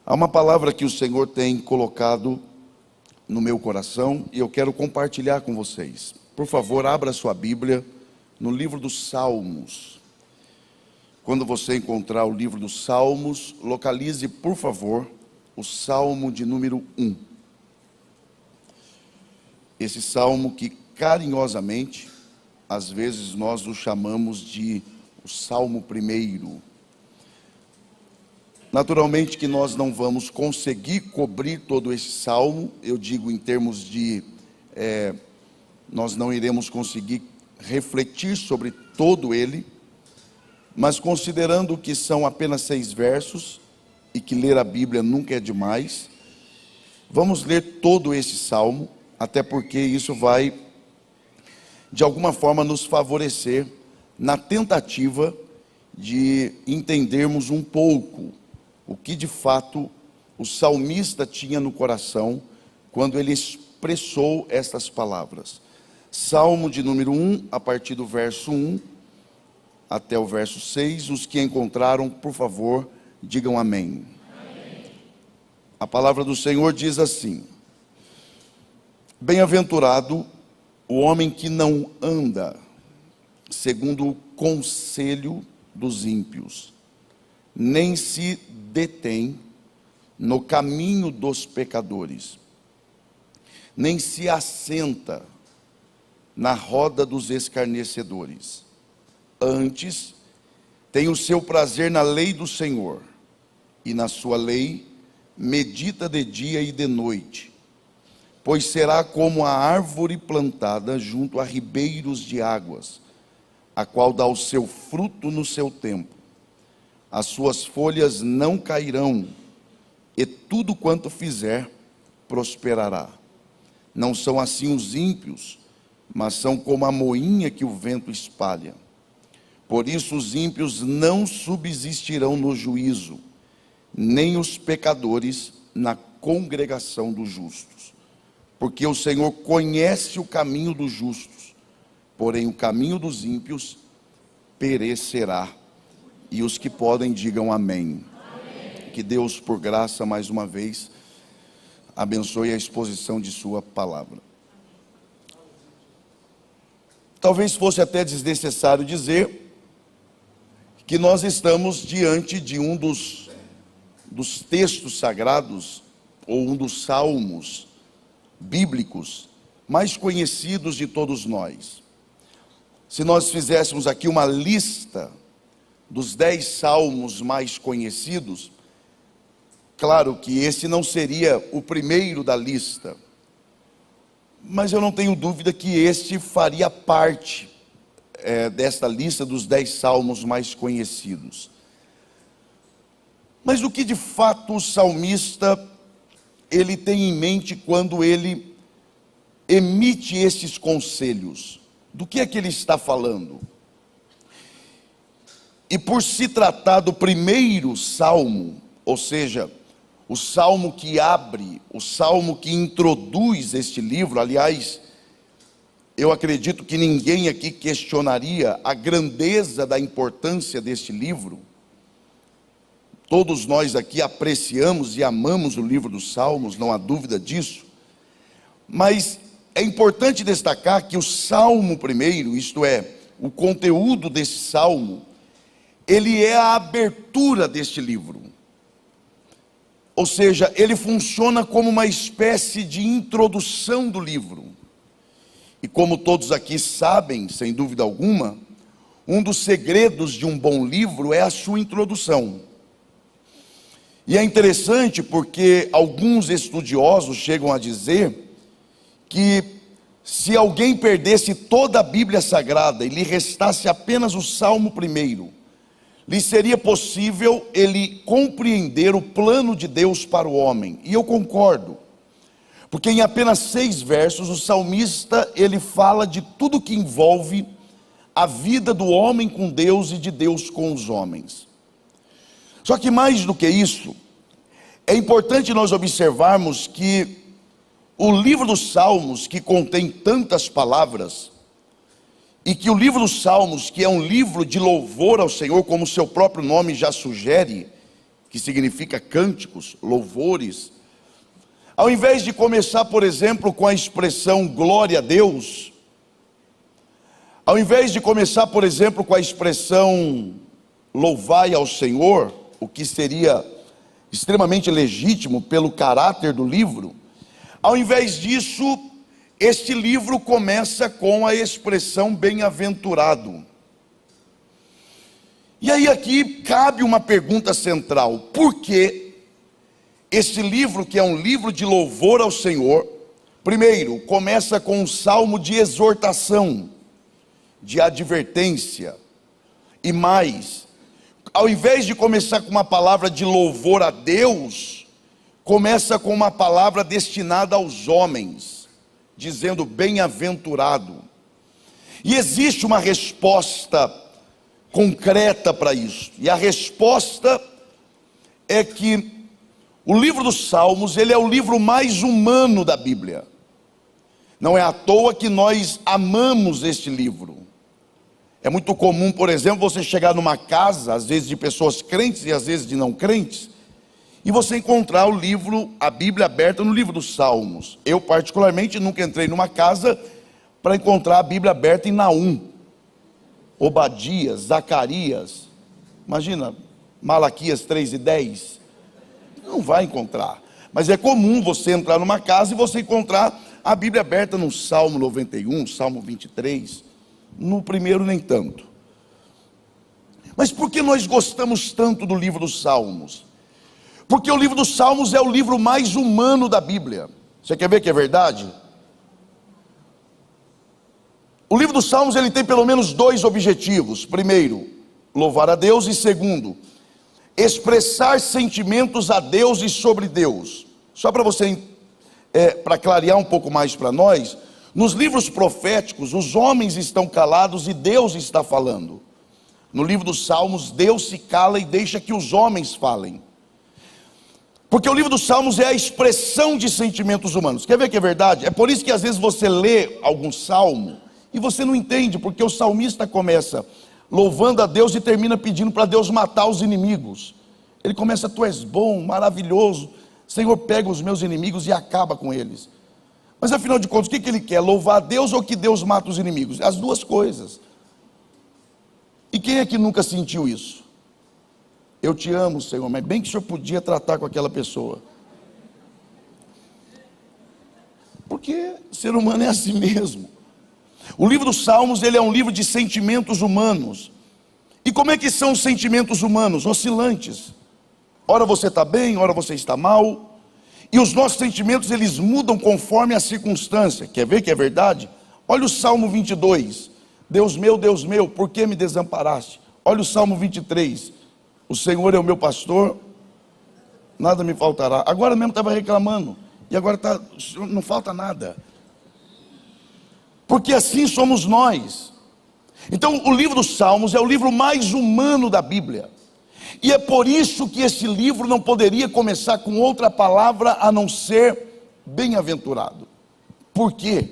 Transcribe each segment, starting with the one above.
Há uma palavra que o Senhor tem colocado no meu coração e eu quero compartilhar com vocês. Por favor, abra sua Bíblia no livro dos Salmos. Quando você encontrar o livro dos Salmos, localize, por favor, o Salmo de número 1. Esse salmo que carinhosamente, às vezes nós o chamamos de o Salmo primeiro. Naturalmente que nós não vamos conseguir cobrir todo esse salmo, eu digo em termos de, nós não iremos conseguir refletir sobre todo ele, mas considerando que são apenas 6 versos, e que ler a Bíblia nunca é demais, vamos ler todo esse salmo, até porque isso vai, de alguma forma, nos favorecer na tentativa de entendermos um pouco o que de fato o salmista tinha no coração quando ele expressou estas palavras. Salmo de número 1, a partir do verso 1 até o verso 6. Os que encontraram, por favor, digam amém. Amém. A palavra do Senhor diz assim: Bem-aventurado o homem que não anda segundo o conselho dos ímpios, nem se detém no caminho dos pecadores, nem se assenta na roda dos escarnecedores. Antes, tem o seu prazer na lei do Senhor, e na sua lei medita de dia e de noite. Pois será como a árvore plantada junto a ribeiros de águas, a qual dá o seu fruto no seu tempo. As suas folhas não cairão, e tudo quanto fizer prosperará. Não são assim os ímpios, mas são como a moinha que o vento espalha. Por isso os ímpios não subsistirão no juízo, nem os pecadores na congregação dos justos. Porque o Senhor conhece o caminho dos justos, porém o caminho dos ímpios perecerá. E os que podem, digam amém. Amém. Que Deus, por graça, mais uma vez, abençoe a exposição de sua palavra. Talvez fosse até desnecessário dizer que nós estamos diante de um dos textos sagrados, ou um dos salmos bíblicos mais conhecidos de todos nós. Se nós fizéssemos aqui uma lista dos 10 salmos mais conhecidos, claro que esse não seria o primeiro da lista, mas eu não tenho dúvida que este faria parte desta lista dos 10 salmos mais conhecidos. Mas o que de fato o salmista ele tem em mente quando ele emite esses conselhos? Do que é que ele está falando? E por se tratar do primeiro salmo, ou seja, o salmo que abre, o salmo que introduz este livro, aliás, eu acredito que ninguém aqui questionaria a grandeza da importância deste livro. Todos nós aqui apreciamos e amamos o livro dos Salmos, não há dúvida disso. Mas é importante destacar que o salmo primeiro, isto é, o conteúdo desse salmo, ele é a abertura deste livro. Ou seja, ele funciona como uma espécie de introdução do livro. E como todos aqui sabem, sem dúvida alguma, um dos segredos de um bom livro é a sua introdução. E é interessante porque alguns estudiosos chegam a dizer que se alguém perdesse toda a Bíblia Sagrada e lhe restasse apenas o Salmo primeiro, lhe seria possível ele compreender o plano de Deus para o homem. E eu concordo, porque em apenas 6 versos o salmista ele fala de tudo que envolve a vida do homem com Deus e de Deus com os homens. Só que mais do que isso, é importante nós observarmos que o livro dos Salmos, que contém tantas palavras, e que o livro dos Salmos, que é um livro de louvor ao Senhor, como o seu próprio nome já sugere, que significa cânticos, louvores, ao invés de começar, por exemplo, com a expressão glória a Deus, ao invés de começar, por exemplo, com a expressão louvai ao Senhor, o que seria extremamente legítimo pelo caráter do livro, ao invés disso, este livro começa com a expressão bem-aventurado. E aí aqui cabe uma pergunta central: por que este livro, que é um livro de louvor ao Senhor, primeiro, começa com um salmo de exortação, de advertência, e mais, ao invés de começar com uma palavra de louvor a Deus, começa com uma palavra destinada aos homens, dizendo bem-aventurado. E existe uma resposta concreta para isso, e a resposta é que o livro dos Salmos, ele é o livro mais humano da Bíblia. Não é à toa que nós amamos este livro. É muito comum, por exemplo, você chegar numa casa, às vezes de pessoas crentes e às vezes de não crentes, e você encontrar o livro, a Bíblia aberta no livro dos Salmos. Eu particularmente nunca entrei numa casa para encontrar a Bíblia aberta em Naum, Obadias, Zacarias, imagina, Malaquias 3:10, não vai encontrar. Mas é comum você entrar numa casa e você encontrar a Bíblia aberta no Salmo 91, Salmo 23, no primeiro nem tanto. Mas por que nós gostamos tanto do livro dos Salmos? Porque o livro dos Salmos é o livro mais humano da Bíblia. Você quer ver que é verdade? O livro dos Salmos, ele tem pelo menos dois objetivos: primeiro, louvar a Deus, e segundo, expressar sentimentos a Deus e sobre Deus. Só para você, para clarear um pouco mais para nós, nos livros proféticos, os homens estão calados e Deus está falando. No livro dos Salmos, Deus se cala e deixa que os homens falem. Porque o livro dos Salmos é a expressão de sentimentos humanos. Quer ver que é verdade? É por isso que às vezes você lê algum salmo e você não entende, porque o salmista começa louvando a Deus e termina pedindo para Deus matar os inimigos. Ele começa: tu és bom, maravilhoso, Senhor, pega os meus inimigos e acaba com eles. Mas afinal de contas, o que ele quer? Louvar a Deus ou que Deus mata os inimigos? As duas coisas. E quem é que nunca sentiu isso? Eu te amo, Senhor, mas bem que o Senhor podia tratar com aquela pessoa. Porque o ser humano é assim mesmo. O livro dos Salmos, ele é um livro de sentimentos humanos. E como é que são os sentimentos humanos? Oscilantes. Ora você está bem, ora você está mal. E os nossos sentimentos, eles mudam conforme a circunstância. Quer ver que é verdade? Olha o Salmo 22. Deus meu, por que me desamparaste? Olha o Salmo 23. O Senhor é o meu pastor, nada me faltará. Agora mesmo estava reclamando, e agora não falta nada. Porque assim somos nós. Então o livro dos Salmos é o livro mais humano da Bíblia. E é por isso que esse livro não poderia começar com outra palavra a não ser bem-aventurado. Por quê?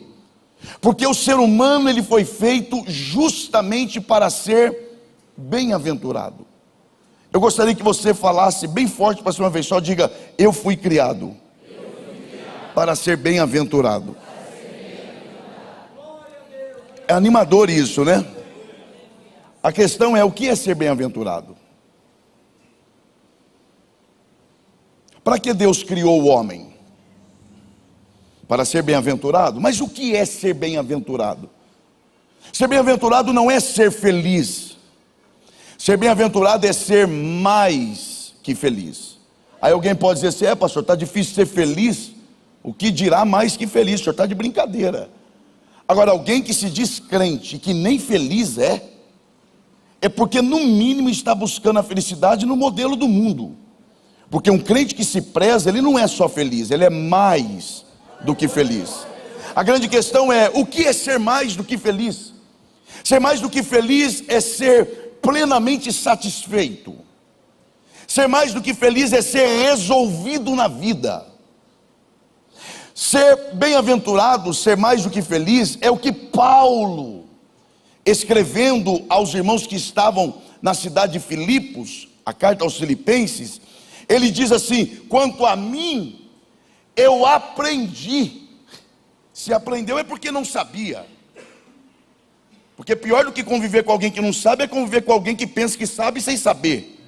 Porque o ser humano, ele foi feito justamente para ser bem-aventurado. Eu gostaria que você falasse bem forte para uma vez só, diga: eu fui criado para ser bem-aventurado. É animador isso, né? A questão é: o que é ser bem-aventurado? Para que Deus criou o homem? Para ser bem-aventurado? Mas o que é ser bem-aventurado? Ser bem-aventurado não é ser feliz. Ser bem-aventurado é ser mais que feliz. Aí alguém pode dizer assim: pastor, está difícil ser feliz? O que dirá mais que feliz? O senhor está de brincadeira. Agora, alguém que se diz crente, que nem feliz é porque no mínimo está buscando a felicidade no modelo do mundo. Porque um crente que se preza, ele não é só feliz, ele é mais do que feliz. A grande questão é: o que é ser mais do que feliz? Ser mais do que feliz é ser plenamente satisfeito. Ser mais do que feliz é ser resolvido na vida. Ser bem-aventurado, ser mais do que feliz, é o que Paulo, escrevendo aos irmãos que estavam na cidade de Filipos, a carta aos Filipenses, Ele diz assim: quanto a mim, eu aprendi. Se aprendeu é porque não sabia. Porque pior do que conviver com alguém que não sabe é conviver com alguém que pensa que sabe sem saber.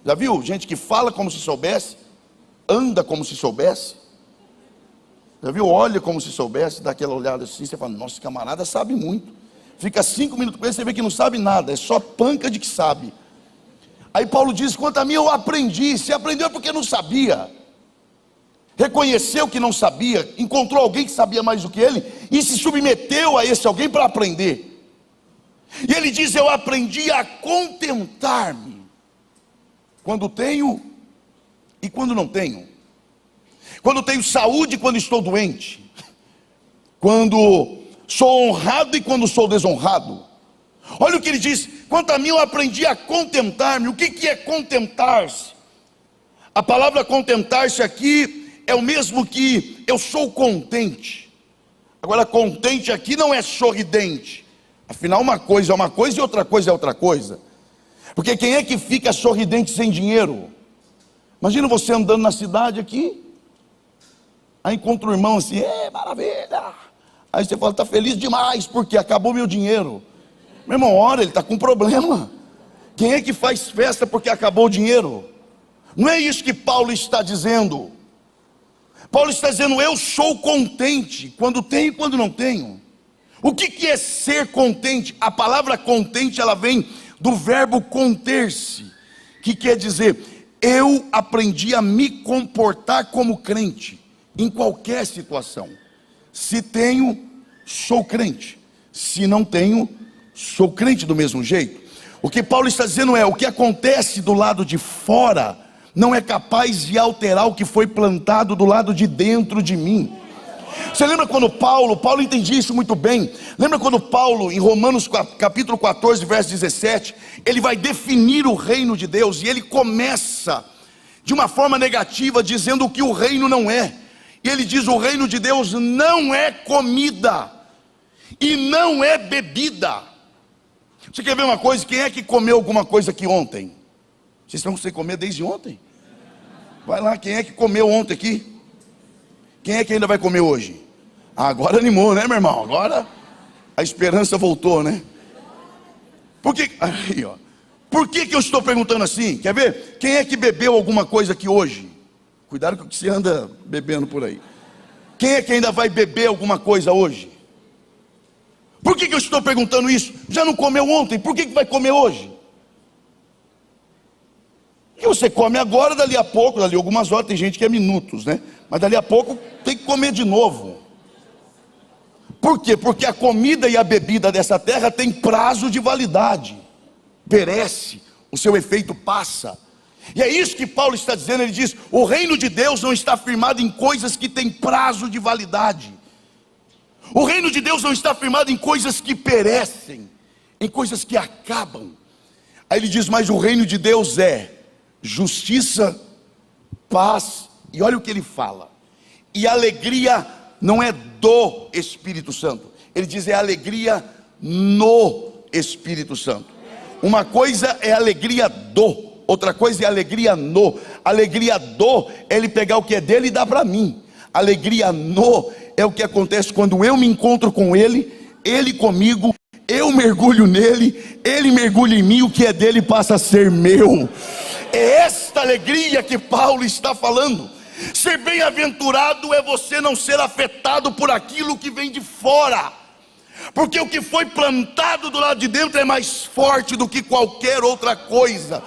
Já viu? Gente que fala como se soubesse, anda como se soubesse. Já viu? Olha como se soubesse, dá aquela olhada assim, você fala: nossa, esse camarada sabe muito. Fica 5 minutos com ele, você vê que não sabe nada, é só panca de que sabe. Aí Paulo diz: quanto a mim, eu aprendi. Se aprendeu é porque não sabia. Reconheceu que não sabia, encontrou alguém que sabia mais do que ele e se submeteu a esse alguém para aprender. E ele diz: eu aprendi a contentar-me quando tenho e quando não tenho, quando tenho saúde e quando estou doente, quando sou honrado e quando sou desonrado. Olha o que ele diz: quanto a mim, eu aprendi a contentar-me. O que é contentar-se? A palavra contentar-se aqui é o mesmo que eu sou contente. Agora, contente aqui não é sorridente. Afinal, uma coisa é uma coisa e outra coisa é outra coisa. Porque quem é que fica sorridente sem dinheiro? Imagina você andando na cidade aqui, aí encontra um irmão assim: maravilha. Aí você fala: está feliz demais porque acabou meu dinheiro. Meu irmão, ora, ele está com problema. Quem é que faz festa porque acabou o dinheiro? Não é isso que Paulo está dizendo. Paulo está dizendo: eu sou contente quando tenho e quando não tenho. O que é ser contente? A palavra contente, ela vem do verbo conter-se, que quer dizer: eu aprendi a me comportar como crente, em qualquer situação. Se tenho, sou crente. Se não tenho, sou crente do mesmo jeito. O que Paulo está dizendo é: o que acontece do lado de fora não é capaz de alterar o que foi plantado do lado de dentro de mim. Você lembra quando Paulo entendia isso muito bem. Lembra quando Paulo, em Romanos capítulo 14, verso 17, ele vai definir o reino de Deus, e ele começa de uma forma negativa, dizendo o que o reino não é. E ele diz: o reino de Deus não é comida, e não é bebida. Você quer ver uma coisa? Quem é que comeu alguma coisa aqui ontem? Vocês estão sem comer desde ontem? Vai lá, quem é que comeu ontem aqui? Quem é que ainda vai comer hoje? Agora animou, né, meu irmão? Agora a esperança voltou, né? Por que eu estou perguntando assim? Quer ver? Quem é que bebeu alguma coisa aqui hoje? Cuidado com o que você anda bebendo por aí. Quem é que ainda vai beber alguma coisa hoje? Por que eu estou perguntando isso? Já não comeu ontem, por que vai comer hoje? Porque você come agora, dali a pouco, dali algumas horas, tem gente que é minutos, né? Mas dali a pouco tem que comer de novo. Por quê? Porque a comida e a bebida dessa terra tem prazo de validade. Perece, o seu efeito passa. E é isso que Paulo está dizendo. Ele diz: o reino de Deus não está firmado em coisas que têm prazo de validade. O reino de Deus não está firmado em coisas que perecem, em coisas que acabam. Aí ele diz: mas o reino de Deus é justiça, paz, e olha o que ele fala, e alegria não é do Espírito Santo. Ele diz: é alegria no Espírito Santo. Uma coisa é alegria do, outra coisa é alegria no. Alegria do é ele pegar o que é dele e dar para mim. Alegria no é o que acontece quando eu me encontro com ele, ele comigo, eu mergulho nele, ele mergulha em mim, o que é dele passa a ser meu. É esta alegria que Paulo está falando. Ser bem-aventurado é você não ser afetado por aquilo que vem de fora, porque o que foi plantado do lado de dentro é mais forte do que qualquer outra coisa.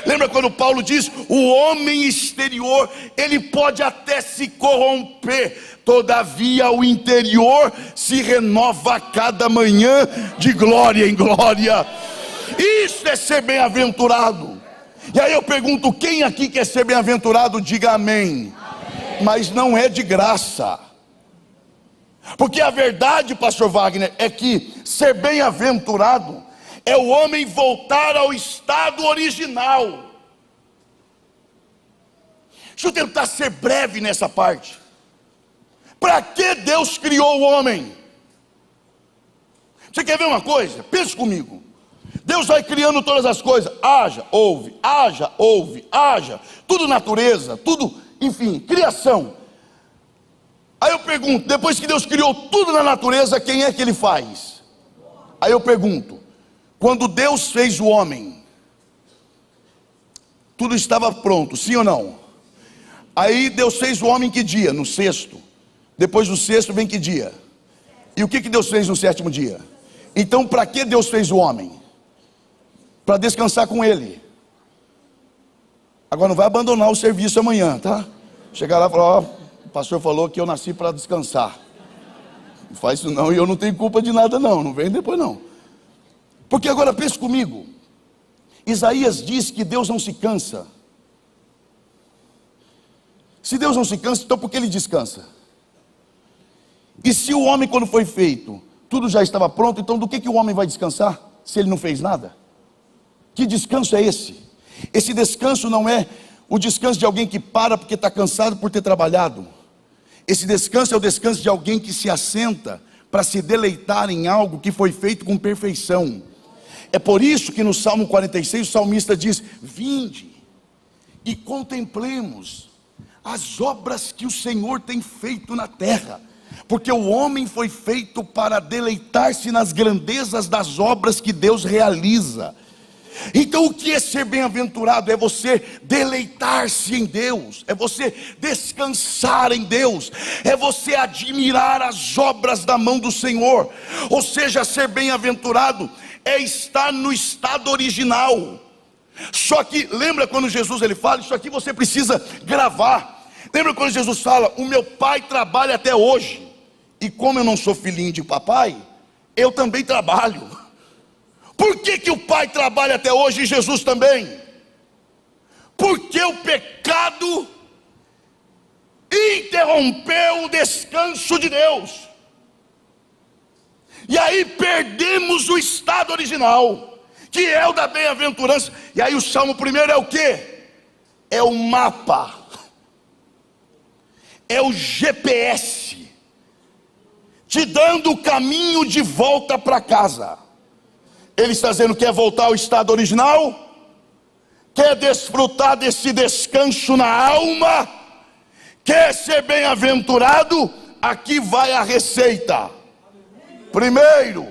Lembra quando Paulo diz: o homem exterior, ele pode até se corromper, todavia o interior se renova a cada manhã, de glória em glória. Isso é ser bem-aventurado. E aí eu pergunto: quem aqui quer ser bem-aventurado? Diga amém. Mas não é de graça. Porque a verdade, pastor Wagner, é que ser bem-aventurado é o homem voltar ao estado original. Deixa eu tentar ser breve nessa parte. Para que Deus criou o homem? Você quer ver uma coisa? Pense comigo. Deus vai criando todas as coisas, haja, ouve, haja, tudo natureza, tudo, enfim, criação. Aí eu pergunto, depois que Deus criou tudo na natureza, quem é que Ele faz? Aí eu pergunto, quando Deus fez o homem, tudo estava pronto, sim ou não? Aí Deus fez o homem que dia? No sexto. Depois do sexto vem que dia? E o que Deus fez no sétimo dia? Então para que Deus fez o homem? Para descansar com Ele. Agora não vai abandonar o serviço amanhã, tá? Chegar lá e falar, ó, o pastor falou que eu nasci para descansar. Não faz isso não, e eu não tenho culpa de nada não, não vem depois não. Porque agora pense comigo, Isaías diz que Deus não se cansa. Se Deus não se cansa, então por que Ele descansa? E se o homem, quando foi feito, tudo já estava pronto, então do que o homem vai descansar? Se ele não fez nada? Que descanso é esse? Esse descanso não é o descanso de alguém que para porque está cansado por ter trabalhado. Esse descanso é o descanso de alguém que se assenta para se deleitar em algo que foi feito com perfeição. É por isso que no Salmo 46 o salmista diz, vinde e contemplemos as obras que o Senhor tem feito na terra. Porque o homem foi feito para deleitar-se nas grandezas das obras que Deus realiza. Então o que é ser bem-aventurado? É você deleitar-se em Deus, é você descansar em Deus, é você admirar as obras da mão do Senhor. Ou seja, ser bem-aventurado é estar no estado original. Só que lembra quando Jesus ele fala, isso aqui você precisa gravar. Lembra quando Jesus fala, o meu pai trabalha até hoje, e como eu não sou filhinho de papai, eu também trabalho. Por que o pai trabalha até hoje e Jesus também? Porque o pecado interrompeu o descanso de Deus, e aí perdemos o estado original, que é o da bem-aventurança. E aí o Salmo primeiro é o quê? É o mapa, é o GPS, te dando o caminho de volta para casa. Ele está dizendo, quer voltar ao estado original? Quer desfrutar desse descanso na alma? Quer ser bem-aventurado? Aqui vai a receita. Primeiro,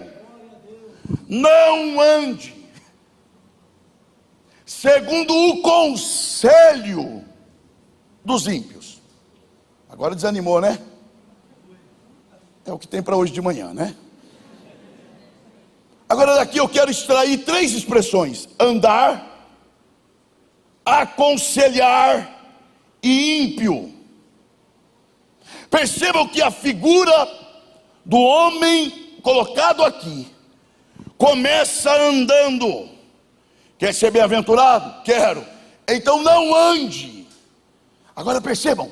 não ande segundo o conselho dos ímpios. Agora desanimou, né? É o que tem para hoje de manhã, né? Agora daqui eu quero extrair 3 expressões: andar, aconselhar e ímpio. Percebam que a figura do homem colocado aqui começa andando. Quer ser bem-aventurado? Quero. Então não ande. Agora percebam,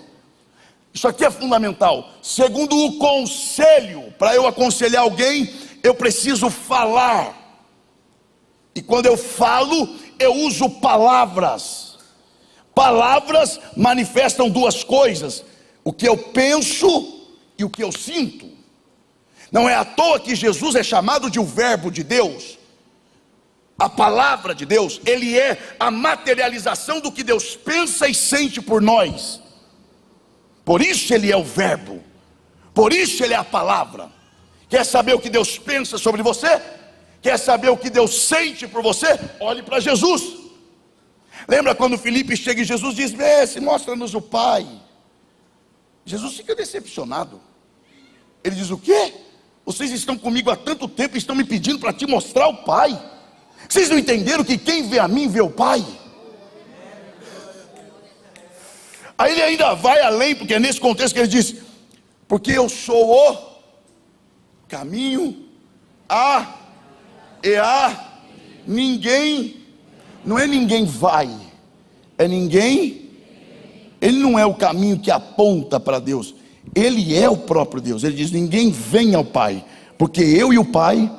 isso aqui é fundamental. Segundo o conselho, para eu aconselhar alguém, eu preciso falar. E quando eu falo, eu uso palavras. Palavras manifestam 2 coisas: o que eu penso e o que eu sinto. Não é à toa que Jesus é chamado de o verbo de Deus. A palavra de Deus, ele é a materialização do que Deus pensa e sente por nós. Por isso ele é o verbo, por isso ele é a palavra. Quer saber o que Deus pensa sobre você? Quer saber o que Deus sente por você? Olhe para Jesus. Lembra quando Filipe chega e Jesus diz, mostra-nos o Pai. Jesus fica decepcionado. Ele diz, o quê? Vocês estão comigo há tanto tempo e estão me pedindo para te mostrar o Pai. Vocês não entenderam que quem vê a mim vê o Pai? Aí ele ainda vai além, porque é nesse contexto que ele diz, porque eu sou o caminho, ninguém, não é ninguém vai, é ninguém, ele não é o caminho que aponta para Deus, ele é o próprio Deus. Ele diz, ninguém vem ao Pai, porque eu e o Pai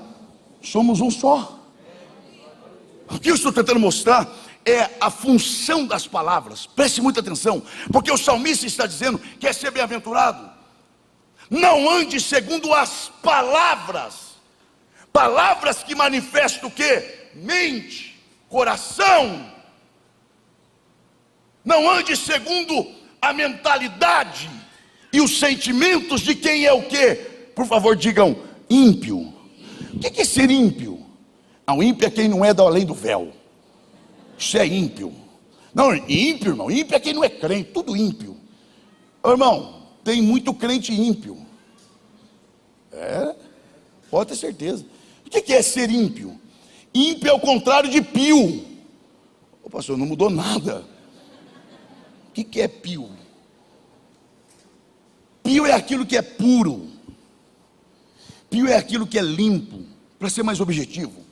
somos um só. O que eu estou tentando mostrar é a função das palavras. Preste muita atenção, porque o salmista está dizendo, quer ser bem-aventurado? Não ande segundo as palavras. Palavras que manifestam o quê? mente, coração. Não ande segundo a mentalidade e os sentimentos de quem é o quê? Por favor, digam ímpio. O que é ser ímpio? Não, ímpio é quem não é da além do véu. Isso é ímpio. Não, ímpio, irmão, ímpio é quem não é crente, tudo ímpio. Ô, irmão, tem muito crente ímpio. Pode ter certeza. O que é ser ímpio? Ímpio é o contrário de pio. Ô, pastor, não mudou nada. O que é pio? Pio é aquilo que é puro. Pio é aquilo que é limpo. Para ser mais objetivo,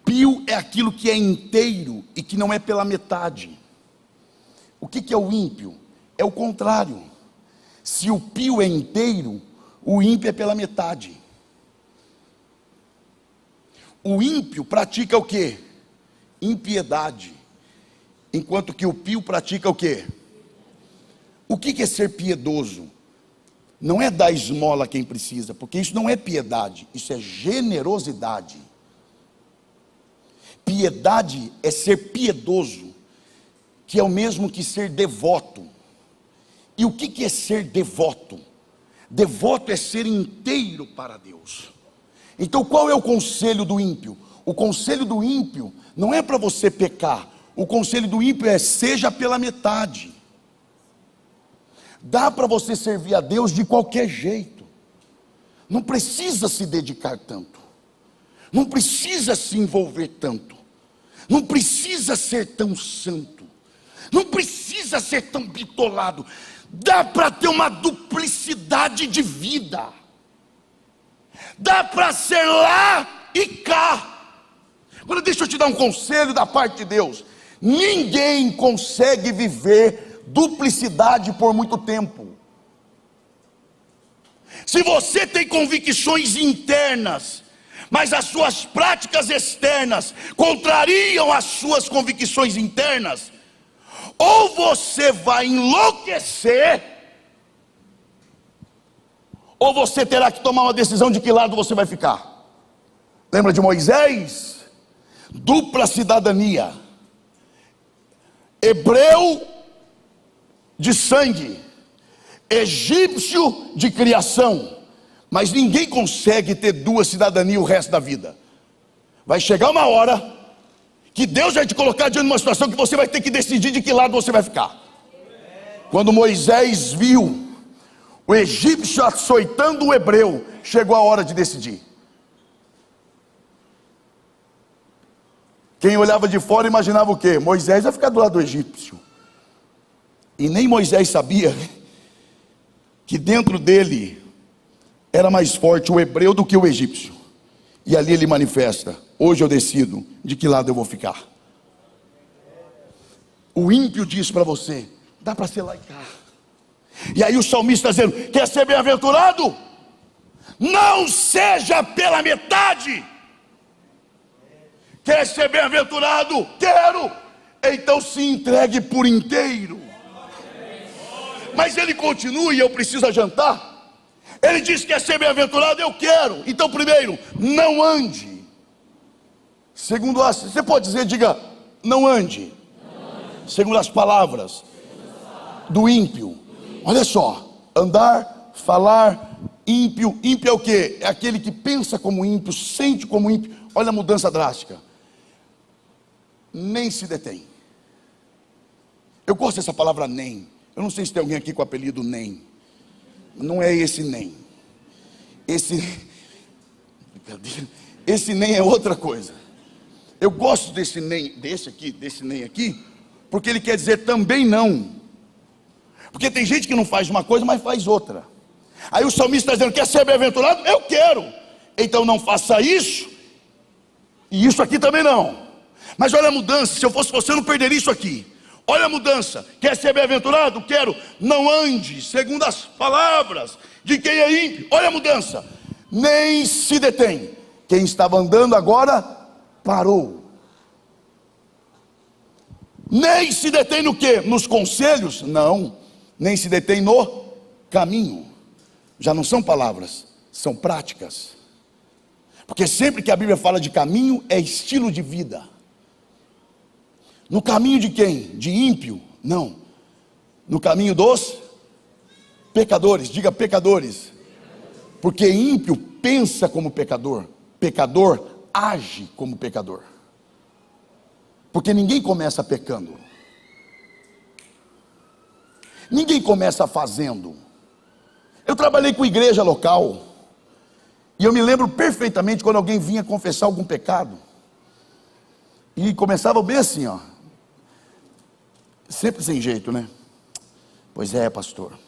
pio é aquilo que é inteiro e que não é pela metade. O que é o ímpio? É o contrário. Se o pio é inteiro, o ímpio é pela metade. O ímpio pratica o quê? Impiedade. Enquanto que o pio pratica o quê? O que é ser piedoso? Não é dar esmola a quem precisa, porque isso não é piedade, isso é generosidade. Piedade é ser piedoso, que é o mesmo que ser devoto. E o que é ser devoto? Devoto é ser inteiro para Deus. Então qual é o conselho do ímpio? O conselho do ímpio não é para você pecar. O conselho do ímpio é: seja pela metade. Dá para você servir a Deus de qualquer jeito. Não precisa se dedicar tanto. Não precisa se envolver tanto. Não precisa ser tão santo. Não precisa ser tão bitolado. Dá para ter uma duplicidade de vida. Dá para ser lá e cá. Agora deixa eu te dar um conselho da parte de Deus. Ninguém consegue viver duplicidade por muito tempo. Se você tem convicções internas, mas as suas práticas externas contrariam as suas convicções internas, ou você vai enlouquecer, ou você terá que tomar uma decisão de que lado você vai ficar. Lembra de Moisés? Dupla cidadania. Hebreu de sangue, egípcio de criação. Mas ninguém consegue ter duas cidadanias o resto da vida. Vai chegar uma hora que Deus vai te colocar diante de uma situação que você vai ter que decidir de que lado você vai ficar. Quando Moisés viu o egípcio açoitando o hebreu, chegou a hora de decidir. Quem olhava de fora imaginava o quê? Moisés vai ficar do lado do egípcio. E nem Moisés sabia que dentro dele era mais forte o hebreu do que o egípcio. E ali ele manifesta: hoje eu decido de que lado eu vou ficar. O ímpio diz para você: dá para ser lá e cá. E aí o salmista está dizendo: quer ser bem-aventurado? Não seja pela metade. Quer ser bem-aventurado? Quero. Então se entregue por inteiro. Mas ele continua, e eu preciso jantar. Ele diz que quer ser bem-aventurado, eu quero. Então primeiro, não ande. Segundo, você pode dizer, diga, não ande. Segundo as palavras do ímpio. Olha só, andar, falar, ímpio. Ímpio é o quê? É aquele que pensa como ímpio, sente como ímpio. Olha a mudança drástica. Nem se detém. Eu gosto dessa palavra nem. Eu não sei se tem alguém aqui com o apelido nem. Não é esse nem. Esse nem é outra coisa. Eu gosto desse nem, desse nem aqui, porque ele quer dizer também não. Porque tem gente que não faz uma coisa, mas faz outra. Aí o salmista está dizendo: quer ser bem-aventurado? Eu quero. Então não faça isso, e isso aqui também não. Mas olha a mudança. Se eu fosse você, eu não perderia isso aqui. Olha a mudança. Quer ser bem-aventurado? Quero. Não ande segundo as palavras de quem é ímpio. Olha a mudança. Nem se detém. Quem estava andando agora parou. Nem se detém no quê? Nos conselhos? Não. Nem se detém no caminho. Já não são palavras, são práticas. Porque sempre que a Bíblia fala de caminho, é estilo de vida. No caminho de quem? De ímpio? Não. No caminho dos pecadores. Diga pecadores. Porque ímpio pensa como pecador. Pecador age como pecador. Porque ninguém começa pecando. Ninguém começa fazendo. Eu trabalhei com igreja local. E eu me lembro perfeitamente quando alguém vinha confessar algum pecado. E começava bem assim, ó. Sempre sem jeito, né? Pois é, pastor.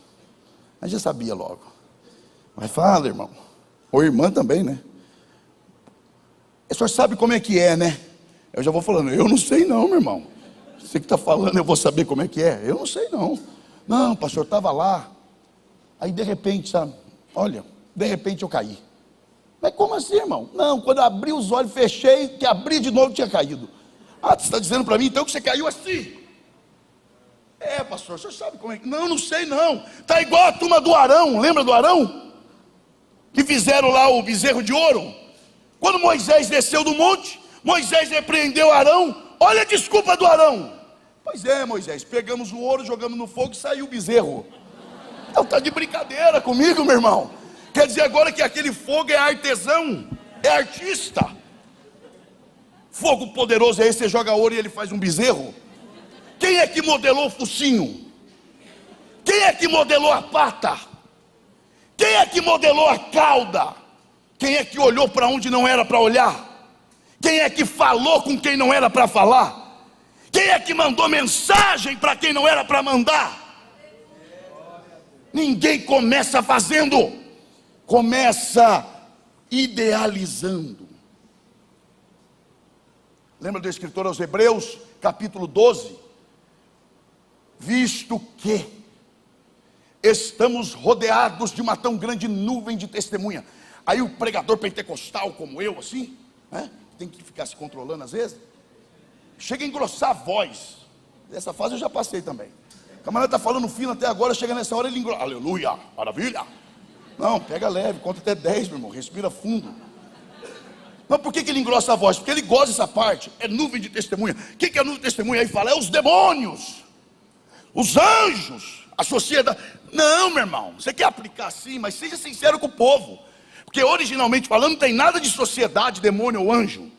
Mas já sabia logo. Mas fala, irmão. Ou irmã também, né? O senhor sabe como é que é, né? Eu já vou falando, eu não sei não, meu irmão. Você que está falando, eu vou saber como é que é. Eu não sei não. Não, pastor, estava lá. Aí de repente, sabe? Olha, de repente eu caí. Mas como assim, irmão? Não, quando eu abri os olhos, fechei, que abri de novo, tinha caído. Ah, você está dizendo para mim então que você caiu assim? É, pastor, o senhor sabe como é que... Não, não sei não. Está igual a turma do Arão, lembra do Arão? Que fizeram lá o bezerro de ouro. Quando Moisés desceu do monte, Moisés repreendeu Arão. Olha a desculpa do Arão. Pois é, Moisés, pegamos o ouro, jogamos no fogo e saiu o bezerro. Então está de brincadeira comigo, meu irmão. Quer dizer agora que aquele fogo é artesão, é artista. Fogo poderoso é esse, você joga ouro e ele faz um bezerro. Quem é que modelou o focinho? Quem é que modelou a pata? Quem é que modelou a cauda? Quem é que olhou para onde não era para olhar? Quem é que falou com quem não era para falar? Quem é que mandou mensagem para quem não era para mandar? Ninguém começa fazendo, começa idealizando. Lembra do escritor aos Hebreus, capítulo 12? Visto que estamos rodeados de uma tão grande nuvem de testemunha. Aí o pregador pentecostal como eu, assim, né, tem que ficar se controlando às vezes, chega a engrossar a voz. Essa fase eu já passei também. O camarada está falando fino até agora, chega nessa hora ele engrossa. Aleluia, maravilha. Não, pega leve, conta até 10, meu irmão, respira fundo. Mas por que ele engrossa a voz? Porque ele gosta dessa parte, é nuvem de testemunha. O que é nuvem de testemunha? Aí fala, é os demônios, os anjos, a sociedade. Não, meu irmão, você quer aplicar assim, mas seja sincero com o povo. Porque originalmente falando, não tem nada de sociedade, demônio ou anjo.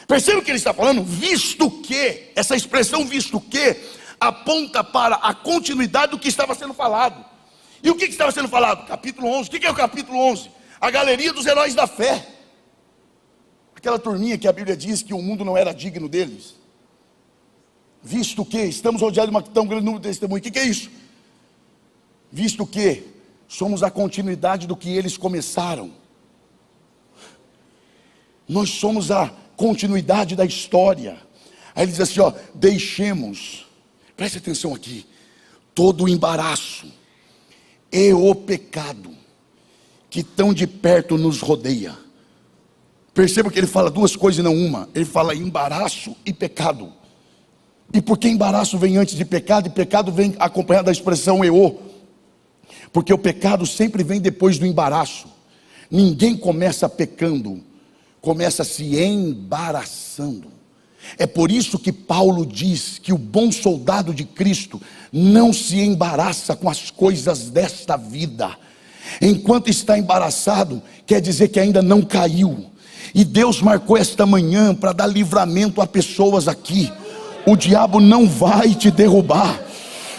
Perceba o que ele está falando? Visto que, essa expressão visto que, aponta para a continuidade do que estava sendo falado. E o que estava sendo falado? Capítulo 11, o que é o capítulo 11? A galeria dos heróis da fé. Aquela turminha que a Bíblia diz que o mundo não era digno deles. Visto que, estamos rodeados de uma tão grande número de testemunhos. O que é isso? Visto que, somos a continuidade do que eles começaram. Nós somos a continuidade da história. Aí ele diz assim, ó, deixemos, preste atenção aqui, todo o embaraço e o pecado que tão de perto nos rodeia. Perceba que ele fala duas coisas e não uma. Ele fala embaraço e pecado. E por que embaraço vem antes de pecado? E pecado vem acompanhado da expressão eô. Porque o pecado sempre vem depois do embaraço. Ninguém começa pecando, começa se embaraçando. É por isso que Paulo diz que o bom soldado de Cristo não se embaraça com as coisas desta vida. Enquanto está embaraçado, quer dizer que ainda não caiu. E Deus marcou esta manhã para dar livramento a pessoas aqui. O diabo não vai te derrubar.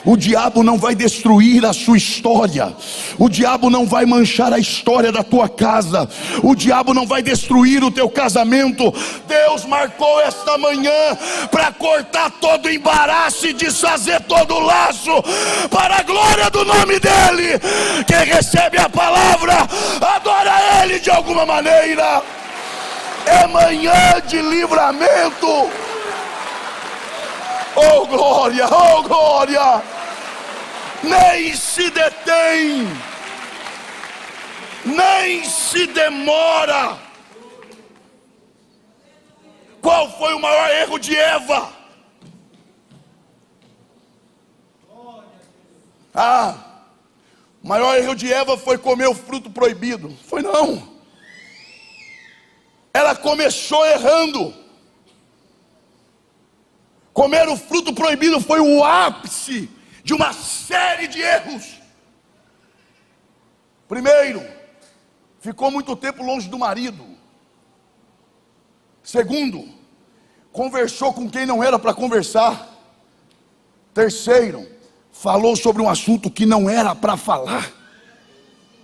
O diabo não vai destruir a sua história. O diabo não vai manchar a história da tua casa. O diabo não vai destruir o teu casamento. Deus marcou esta manhã para cortar todo o embaraço e desfazer todo o laço, para a glória do nome dEle. Quem recebe a palavra, adora Ele de alguma maneira. É manhã de livramento. Oh glória, oh glória. Nem se detém, nem se demora. Qual foi o maior erro de Eva? O maior erro de Eva foi comer o fruto proibido. Foi não. ela começou errando. Comer o fruto proibido foi o ápice de uma série de erros. Primeiro, ficou muito tempo longe do marido. Segundo, conversou com quem não era para conversar. Terceiro, falou sobre um assunto que não era para falar.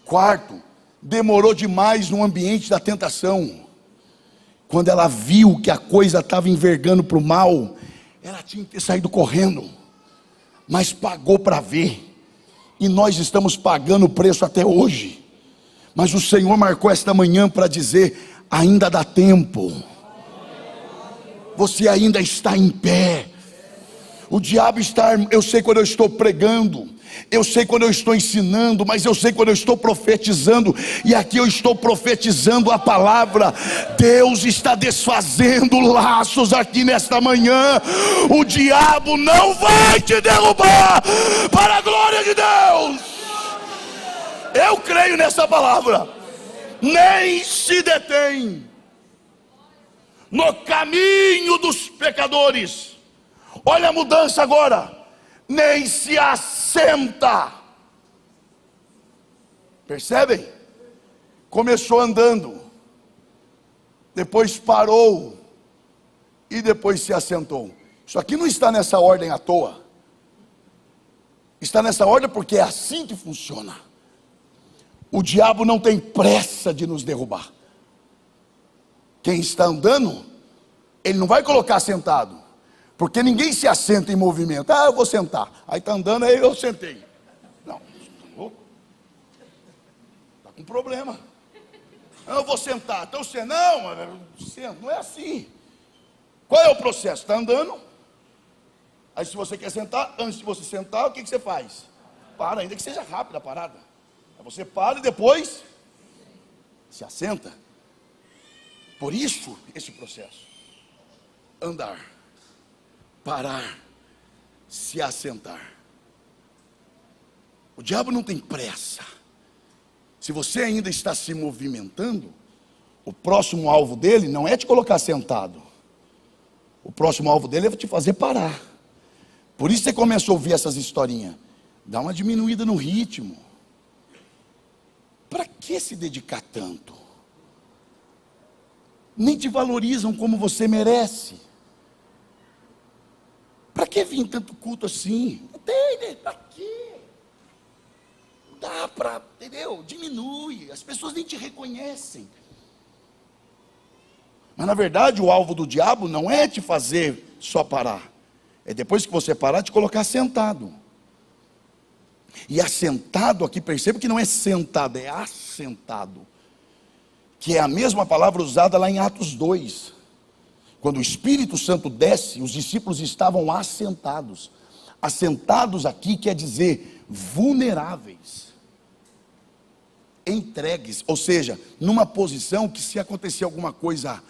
Quarto, demorou demais no ambiente da tentação. Quando ela viu que a coisa estava envergando para o mal, ela tinha que ter saído correndo, mas pagou para ver. E nós estamos pagando o preço até hoje. Mas o Senhor marcou esta manhã para dizer: ainda dá tempo. Você ainda está em pé. O diabo está, eu sei quando eu estou pregando, eu sei quando eu estou ensinando, mas eu sei quando eu estou profetizando. E aqui eu estou profetizando a palavra. Deus está desfazendo laços aqui nesta manhã. O diabo não vai te derrubar, para a glória de Deus. Eu creio nessa palavra. Nem se detém no caminho dos pecadores. Olha a mudança agora. Nem se assenta. Percebem? Começou andando, depois parou, e depois se assentou. Isso aqui não está nessa ordem à toa. Está nessa ordem porque é assim que funciona. O diabo não tem pressa de nos derrubar. Quem está andando, ele não vai colocar sentado, porque ninguém se assenta em movimento. Ah, eu vou sentar. Aí está andando, aí eu sentei. Não, está louco? Está com problema. Eu vou sentar. Então você não é assim. Qual é o processo? Está andando. Aí se você quer sentar, antes de você sentar, o que você faz? Para, ainda que seja rápida a parada. Aí você para e depois se assenta. Por isso, esse processo: andar, parar, se assentar. O diabo não tem pressa. Se você ainda está se movimentando, o próximo alvo dele não é te colocar sentado. O próximo alvo dele é te fazer parar. Por isso você começa a ouvir essas historinhas. Dá uma diminuída no ritmo. Para que se dedicar tanto? Nem te valorizam como você merece. Para que vir tanto culto assim? Para quê? Dá para, entendeu? Diminui, as pessoas nem te reconhecem. Mas na verdade o alvo do diabo não é te fazer só parar. É depois que você parar, te colocar sentado. E assentado aqui, perceba que não é sentado, é assentado. Que é a mesma palavra usada lá em Atos 2. Quando o Espírito Santo desce, os discípulos estavam assentados. Assentados aqui quer dizer vulneráveis, entregues, ou seja, numa posição que se acontecer alguma coisa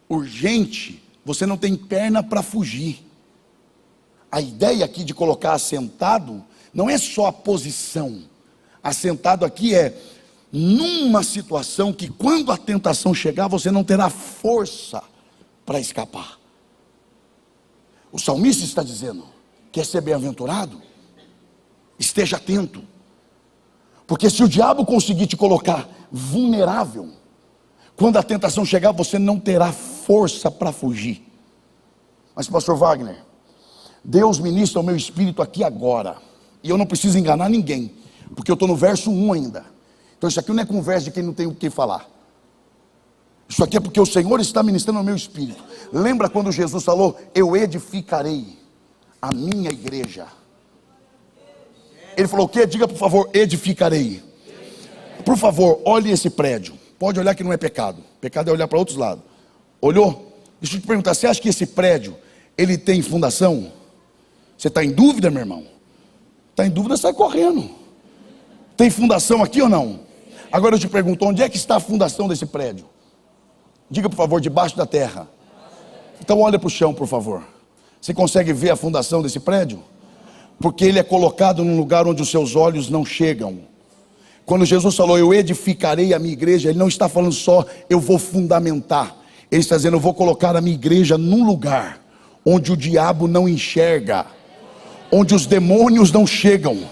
urgente, você não tem perna para fugir. A ideia aqui de colocar assentado não é só a posição. Assentado aqui é numa situação que quando a tentação chegar, você não terá força para escapar. O salmista está dizendo: quer ser bem-aventurado? Esteja atento. Porque se o diabo conseguir te colocar vulnerável, quando a tentação chegar, você não terá força para fugir. Mas pastor Wagner, Deus ministra o meu espírito aqui agora, e eu não preciso enganar ninguém, porque eu estou no verso 1 ainda. Então isso aqui não é conversa de quem não tem o que falar. Isso aqui é porque o Senhor está ministrando o meu espírito. Lembra quando Jesus falou: eu edificarei a minha igreja? Ele falou o quê? Diga por favor: edificarei. Por favor, olhe esse prédio. Pode olhar que não é pecado. Pecado é olhar para outros lados. Olhou? Deixa eu te perguntar, você acha que esse prédio, ele tem fundação? Você está em dúvida, meu irmão? Está em dúvida, sai correndo. Tem fundação aqui ou não? Agora eu te pergunto, onde é que está a fundação desse prédio? Diga por favor: debaixo da terra. Então olha para o chão, por favor. Você consegue ver a fundação desse prédio? Porque ele é colocado num lugar onde os seus olhos não chegam. Quando Jesus falou, eu edificarei a minha igreja, Ele não está falando só, eu vou fundamentar. Ele está dizendo, eu vou colocar a minha igreja num lugar onde o diabo não enxerga, onde os demônios não chegam,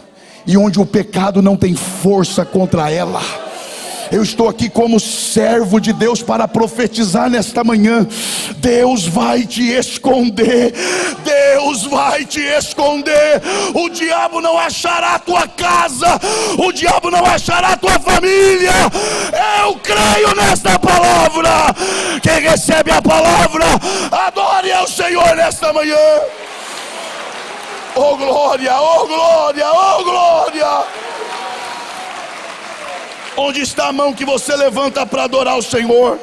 e onde o pecado não tem força contra ela. Eu estou aqui como servo de Deus para profetizar nesta manhã. Deus vai te esconder. Deus vai te esconder. O diabo não achará a tua casa. O diabo não achará a tua família. Eu creio nesta palavra. Quem recebe a palavra, adore ao Senhor nesta manhã. Oh glória, oh glória, oh glória. Onde está a mão que você levanta para adorar o Senhor?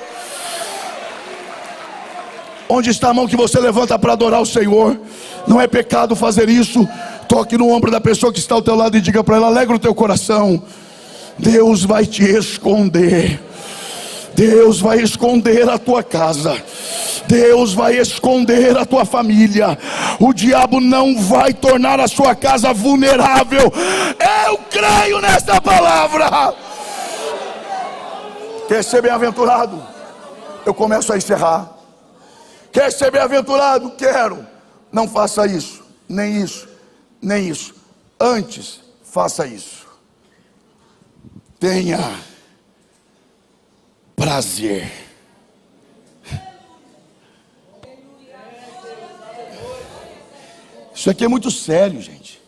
Onde está a mão que você levanta para adorar o Senhor? Não é pecado fazer isso. Toque no ombro da pessoa que está ao teu lado e diga para ela, alegra o teu coração. Deus vai te esconder. Deus vai esconder a tua casa. Deus vai esconder a tua família. O diabo não vai tornar a sua casa vulnerável. Eu creio nesta palavra. Quer ser bem-aventurado? Eu começo a encerrar. Quer ser bem-aventurado? Quero. Não faça isso, nem isso, nem isso. Antes, faça isso. Tenha prazer. Isso aqui é muito sério, gente.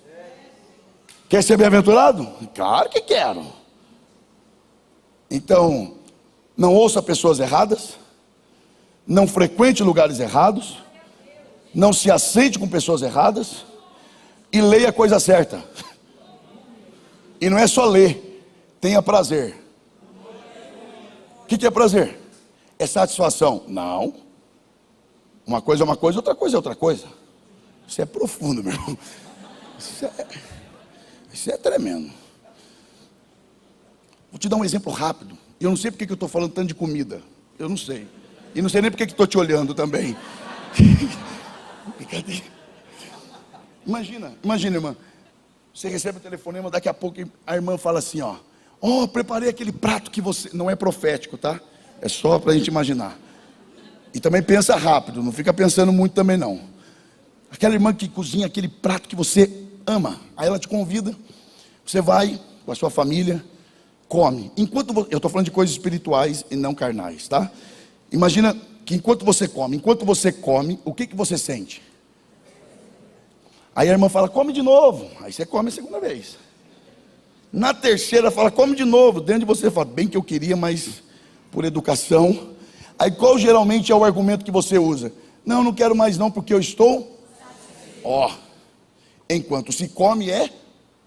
Quer ser bem-aventurado? Claro que quero. Então, não ouça pessoas erradas, não frequente lugares errados, não se aceite com pessoas erradas e leia a coisa certa. E não é só ler, tenha prazer. O que é prazer? É satisfação? Não. Uma coisa é uma coisa, outra coisa é outra coisa. Isso é profundo, meu irmão. Isso é tremendo. Vou te dar um exemplo rápido. Eu não sei porque que eu estou falando tanto de comida. Eu não sei. E não sei nem porque que estou te olhando também. Brincadeira. Imagina, irmã. Você recebe o telefonema, daqui a pouco a irmã fala assim, ó. Oh, preparei aquele prato que você... Não é profético, tá? É só para a gente imaginar. E também pensa rápido, não fica pensando muito também não. Aquela irmã que cozinha aquele prato que você ama. Aí ela te convida, você vai com a sua família, come. Eu estou falando de coisas espirituais e não carnais, tá? Imagina que enquanto você come, o que você sente? Aí a irmã fala, come de novo. Aí você come a segunda vez. Na terceira fala, come de novo. Dentro de você fala, bem que eu queria, mas por educação. Aí qual geralmente é o argumento que você usa? Não quero mais não, porque eu estou... Ó, enquanto se come é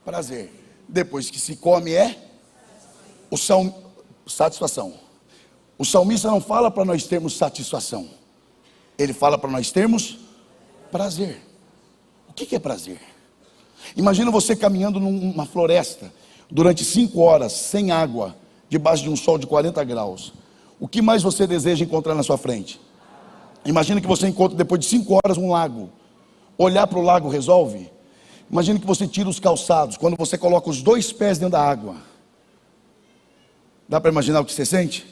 prazer. Depois que se come é satisfação. O salmista não fala para nós termos satisfação. Ele fala para nós termos prazer. O que é prazer? Imagina você caminhando numa floresta durante 5 horas, sem água, debaixo de um sol de 40 graus. O que mais você deseja encontrar na sua frente? Imagina que você encontra depois de 5 horas um lago. Olhar para o lago resolve? Imagina que você tira os calçados, quando você coloca os 2 pés dentro da água. Dá para imaginar o que você sente?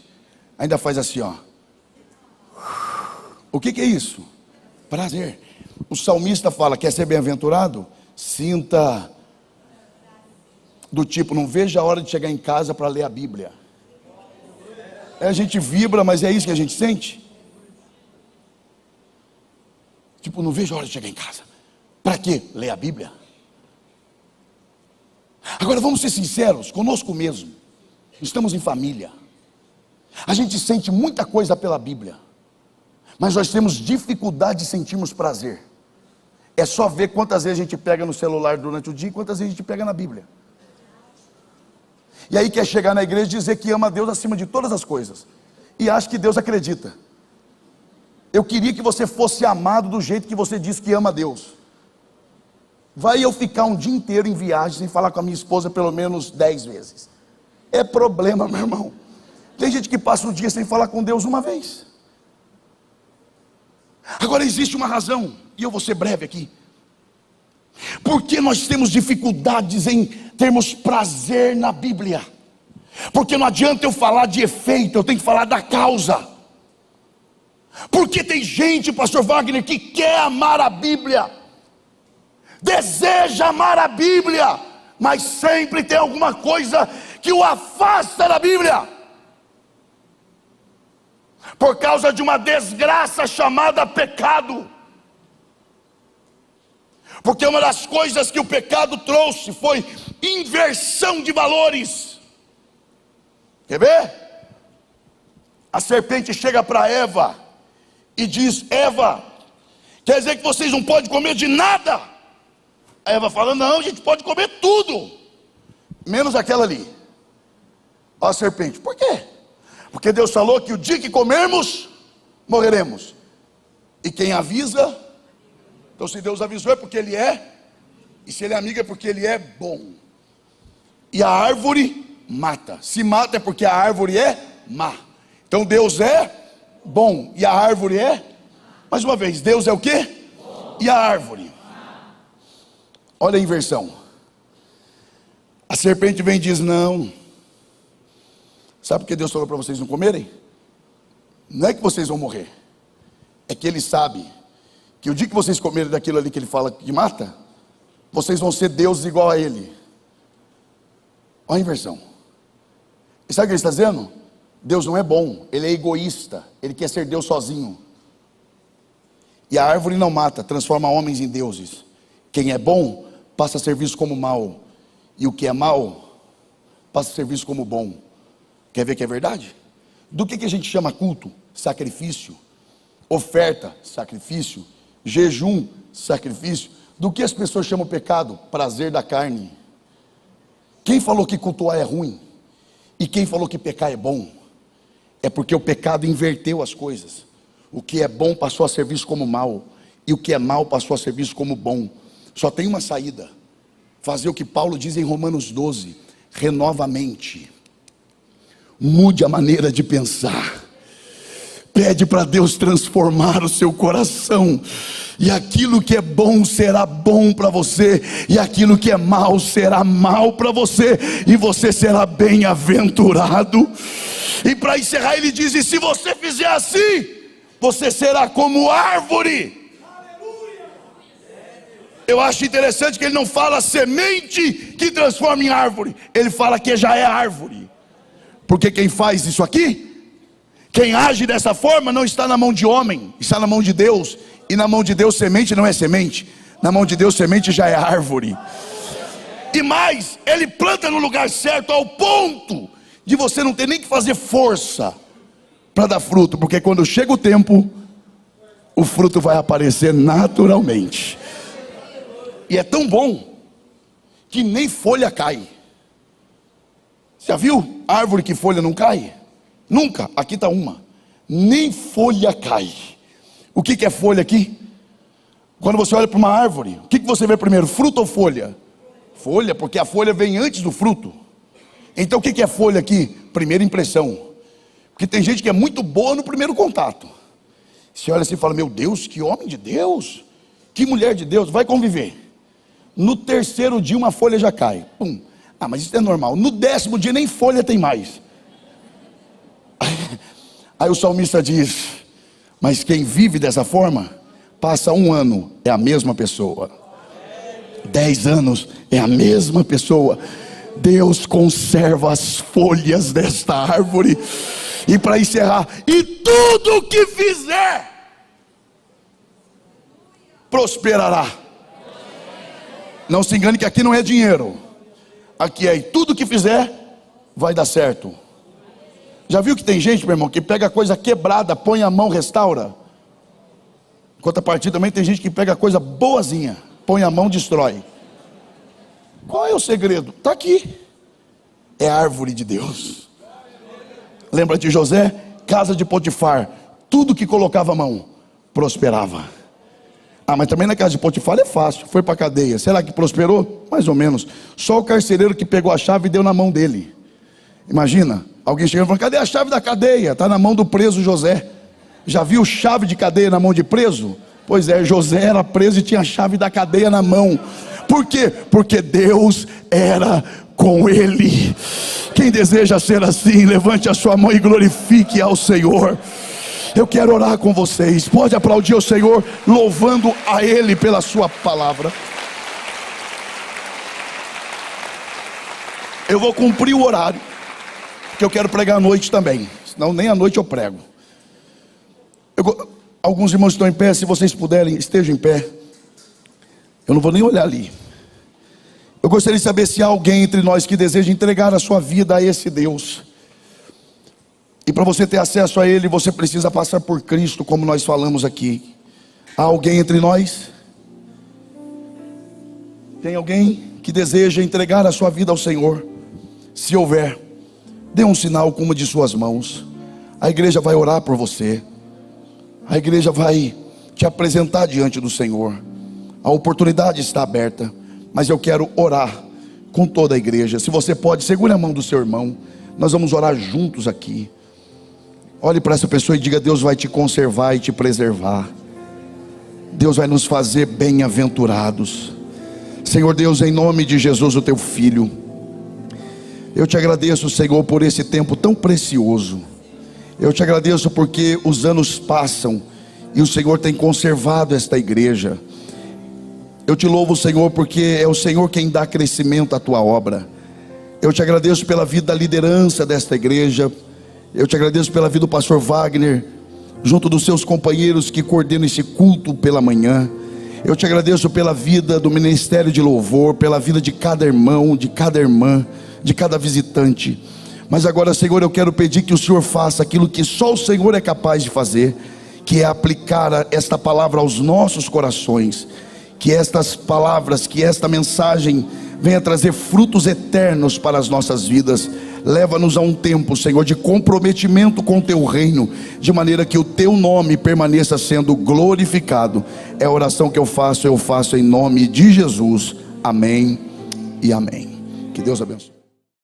Ainda faz assim, ó. O que é isso? Prazer. O salmista fala, quer ser bem-aventurado? Sinta do tipo, não veja a hora de chegar em casa para ler a Bíblia. A gente vibra, mas é isso que a gente sente? Tipo, não vejo a hora de chegar em casa. Para quê? Ler a Bíblia. Agora vamos ser sinceros conosco mesmo. Estamos em família. A gente sente muita coisa pela Bíblia, mas nós temos dificuldade de sentirmos prazer. É só ver quantas vezes a gente pega no celular durante o dia e quantas vezes a gente pega na Bíblia. E aí quer chegar na igreja e dizer que ama a Deus acima de todas as coisas. E acha que Deus acredita. Eu queria que você fosse amado do jeito que você diz que ama a Deus. Vai eu ficar um dia inteiro em viagem sem falar com a minha esposa pelo menos 10 vezes. É problema, meu irmão. Tem gente que passa um dia sem falar com Deus uma vez. Agora existe uma razão, e eu vou ser breve aqui. Por que nós temos dificuldades em termos prazer na Bíblia? Porque não adianta eu falar de efeito, eu tenho que falar da causa. Porque tem gente, pastor Wagner, que quer amar a Bíblia, deseja amar a Bíblia, mas sempre tem alguma coisa que o afasta da Bíblia, por causa de uma desgraça chamada pecado. Porque uma das coisas que o pecado trouxe foi inversão de valores. Quer ver? A serpente chega para Eva e diz: Eva, quer dizer que vocês não podem comer de nada? A Eva fala: não, a gente pode comer tudo, menos aquela ali. Ó a serpente: por quê? Porque Deus falou que o dia que comermos, morreremos. E quem avisa, então se Deus avisou é porque Ele é, e se Ele é amigo é porque Ele é bom. E a árvore mata, se mata é porque a árvore é má. Então Deus é bom e a árvore é, mais uma vez, Deus é o quê? E a árvore. Olha a inversão. A serpente vem e diz: não. Sabe por que Deus falou para vocês não comerem? Não é que vocês vão morrer, é que Ele sabe que o dia que vocês comerem daquilo ali que Ele fala que mata, vocês vão ser deuses igual a Ele. Olha a inversão. E sabe o que Ele está dizendo? Deus não é bom, Ele é egoísta, Ele quer ser Deus sozinho. E a árvore não mata, transforma homens em deuses. Quem é bom passa a ser visto como mal, e o que é mal passa a ser visto como bom. Quer ver que é verdade? Do que a gente chama culto? Sacrifício. Oferta, sacrifício. Jejum, sacrifício. Do que as pessoas chamam pecado? Prazer da carne. Quem falou que cultuar é ruim? E quem falou que pecar é bom? É porque o pecado inverteu as coisas. O que é bom passou a ser visto como mal, e o que é mal passou a ser visto como bom. Só tem uma saída: fazer o que Paulo diz em Romanos 12: renova a mente, mude a maneira de pensar, pede para Deus transformar o seu coração, e aquilo que é bom será bom para você, e aquilo que é mal será mal para você, e você será bem-aventurado. E para encerrar ele diz: e se você fizer assim, você será como árvore. Eu acho interessante que ele não fala semente que transforma em árvore, ele fala que já é árvore. Porque quem faz isso aqui, quem age dessa forma, não está na mão de homem, está na mão de Deus. E na mão de Deus semente não é semente, na mão de Deus semente já é árvore. E mais, ele planta no lugar certo, ao ponto de você não ter nem que fazer força para dar fruto, porque quando chega o tempo, o fruto vai aparecer naturalmente. E é tão bom que nem folha cai. Já viu árvore que folha não cai? Nunca. Aqui está uma, nem folha cai. O que é folha aqui? Quando você olha para uma árvore, o que você vê primeiro, fruto ou folha? Folha, porque a folha vem antes do fruto. Então o que é folha aqui? Primeira impressão. Porque tem gente que é muito boa no primeiro contato. Você olha assim e fala: meu Deus, que homem de Deus, que mulher de Deus, vai conviver. No terceiro dia uma folha já cai. Pum. Ah, mas isso é normal. No 10º dia nem folha tem mais. Aí o salmista diz: mas quem vive dessa forma, passa 1 ano, é a mesma pessoa. 10 anos, é a mesma pessoa. Deus conserva as folhas desta árvore. E para encerrar: e tudo que fizer prosperará. Não se engane que aqui não é dinheiro, aqui é: e tudo que fizer vai dar certo. Já viu que tem gente, meu irmão, que pega coisa quebrada, põe a mão, restaura? Contrapartida também tem gente que pega coisa boazinha, põe a mão, destrói. Qual é o segredo? Está aqui. É a árvore de Deus. Lembra de José? Casa de Potifar, tudo que colocava a mão prosperava. Ah, mas também na casa de Potifar é fácil, foi para a cadeia. Será que prosperou? Mais ou menos. Só o carcereiro que pegou a chave e deu na mão dele. Imagina, alguém chegando e falando: cadê a chave da cadeia? Está na mão do preso José. Já viu chave de cadeia na mão de preso? Pois é, José era preso e tinha a chave da cadeia na mão. Por quê? Porque Deus era com Ele. Quem deseja ser assim, levante a sua mão e glorifique ao Senhor. Eu quero orar com vocês. Pode aplaudir o Senhor, louvando a Ele pela sua palavra. Eu vou cumprir o horário, que eu quero pregar à noite também. Senão nem à noite eu prego. Alguns irmãos estão em pé. Se vocês puderem, estejam em pé. Eu não vou nem olhar ali. Eu gostaria de saber se há alguém entre nós que deseja entregar a sua vida a esse Deus. E para você ter acesso a Ele, você precisa passar por Cristo, como nós falamos aqui. Há alguém entre nós? Tem alguém que deseja entregar a sua vida ao Senhor? Se houver, dê um sinal com uma de suas mãos. A igreja vai orar por você. A igreja vai te apresentar diante do Senhor. A oportunidade está aberta, mas eu quero orar com toda a igreja. Se você pode, segure a mão do seu irmão. Nós vamos orar juntos aqui. Olhe para essa pessoa e diga: Deus vai te conservar e te preservar. Deus vai nos fazer bem-aventurados. Senhor Deus, em nome de Jesus, o teu Filho, eu te agradeço, Senhor, por esse tempo tão precioso. Eu te agradeço porque os anos passam e o Senhor tem conservado esta igreja. Eu te louvo, Senhor, porque é o Senhor quem dá crescimento à tua obra. Eu te agradeço pela vida da liderança desta igreja. Eu te agradeço pela vida do pastor Wagner, junto dos seus companheiros que coordenam esse culto pela manhã. Eu te agradeço pela vida do ministério de louvor, pela vida de cada irmão, de cada irmã, de cada visitante. Mas agora, Senhor, eu quero pedir que o Senhor faça aquilo que só o Senhor é capaz de fazer, que é aplicar esta palavra aos nossos corações. Que estas palavras, que esta mensagem venha trazer frutos eternos para as nossas vidas. Leva-nos a um tempo, Senhor, de comprometimento com o teu reino, de maneira que o teu nome permaneça sendo glorificado. É a oração que eu faço em nome de Jesus. Amém e amém. Que Deus abençoe.